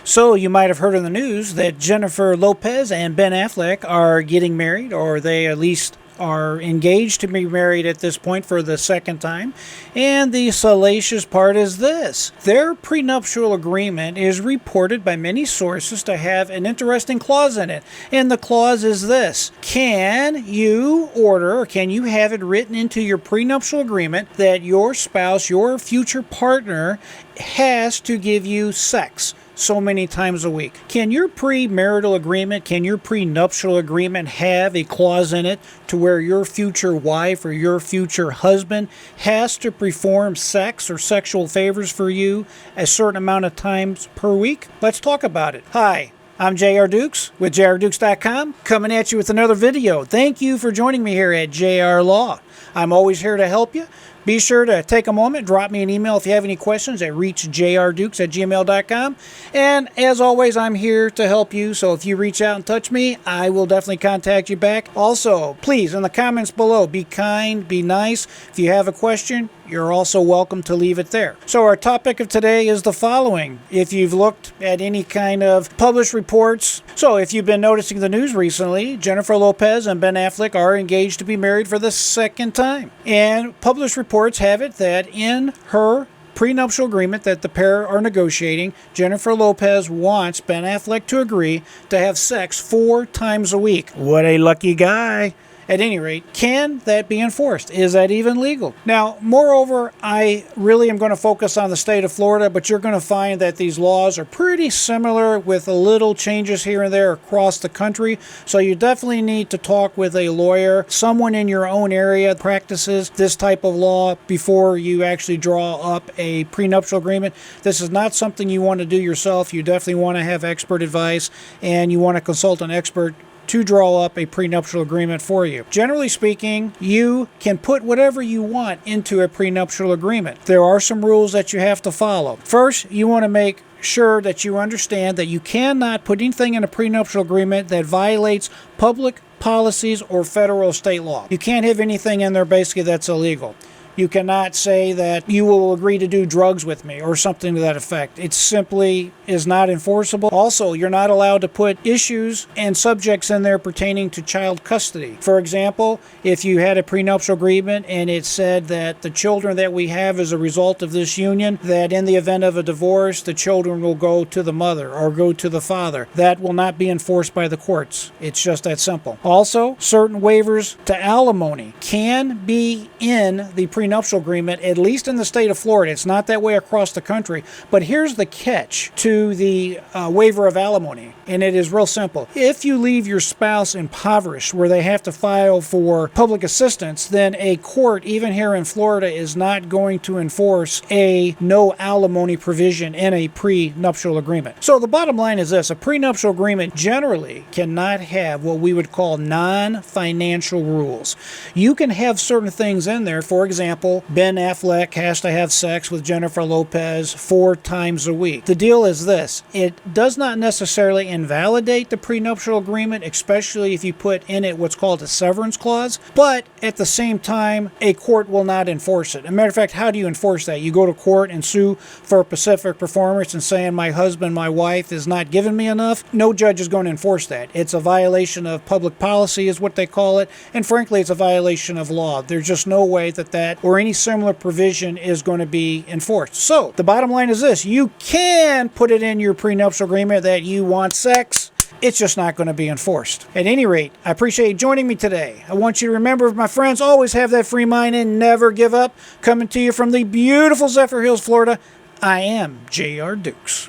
So you might have heard in the news that Jennifer Lopez and Ben Affleck are getting married, or they at least are engaged to be married at this point for the second time. And the salacious part is this: their prenuptial agreement is reported by many sources to have an interesting clause in it. And the clause is this: can you order, or can you have it written into your prenuptial agreement that your spouse, your future partner, has to give you sex so many times a week? Can your premarital agreement, can your prenuptial agreement have a clause in it to where your future wife or your future husband has to perform sex or sexual favors for you a certain amount of times per week? Let's talk about it. Hi, I'm J.R. Dukes with jrdukes.com, coming at you with another video. Thank you for joining me here at JR Law. I'm always here to help you. Be sure to take a moment, drop me an email if you have any questions at reachjrdukes@gmail.com. And as always, I'm here to help you. So if you reach out and touch me, I will definitely contact you back. Also, please, in the comments below, be kind, be nice. If you have a question, you're also welcome to leave it there. So our topic of today is the following. If you've looked at any kind of published reports, so if you've been noticing the news recently, Jennifer Lopez and Ben Affleck are engaged to be married for the second time. And published reports have it that in her prenuptial agreement that the pair are negotiating, Jennifer Lopez wants Ben Affleck to agree to have sex 4 times a week. What a lucky guy. At any rate, can that be enforced? Is that even legal? Now, moreover, I really am going to focus on the state of Florida, but you're going to find that these laws are pretty similar with a little changes here and there across the country. So you definitely need to talk with a lawyer, someone in your own area that practices this type of law before you actually draw up a prenuptial agreement. This is not something you want to do yourself. You definitely want to have expert advice, and you want to consult an expert to draw up a prenuptial agreement for you. Generally speaking, you can put whatever you want into a prenuptial agreement. There are some rules that you have to follow. First, you want to make sure that you understand that you cannot put anything in a prenuptial agreement that violates public policies or federal or state law. You can't have anything in there basically that's illegal. You cannot say that you will agree to do drugs with me or something to that effect. It simply is not enforceable. Also, you're not allowed to put issues and subjects in there pertaining to child custody. For example, if you had a prenuptial agreement and it said that the children that we have as a result of this union, that in the event of a divorce, the children will go to the mother or go to the father, that will not be enforced by the courts. It's just that simple. Also, certain waivers to alimony can be in the prenuptial agreement, at least in the state of Florida. It's not that way across the country, but here's the catch to the waiver of alimony, and it is real simple. If you leave your spouse impoverished where they have to file for public assistance, then a court, even here in Florida, is not going to enforce a no alimony provision in a prenuptial agreement. So the bottom line is this: a prenuptial agreement generally cannot have what we would call non-financial rules. You can have certain things in there. For example, Ben Affleck has to have sex with Jennifer Lopez 4 times a week. The deal is this: it does not necessarily invalidate the prenuptial agreement, especially if you put in it what's called a severance clause, but at the same time, a court will not enforce it. As a matter of fact, how do you enforce that? You go to court and sue for specific performance and saying my husband, my wife is not giving me enough. No judge is going to enforce that. It's a violation of public policy is what they call it, and frankly, it's a violation of law. There's just no way that or any similar provision is going to be enforced. So the bottom line is this: you can put it in your prenuptial agreement that you want sex. It's just not going to be enforced. At any rate, I appreciate you joining me today. I want you to remember, my friends, always have that free mind and never give up. Coming to you from the beautiful Zephyr Hills, Florida, I am J.R. Dukes.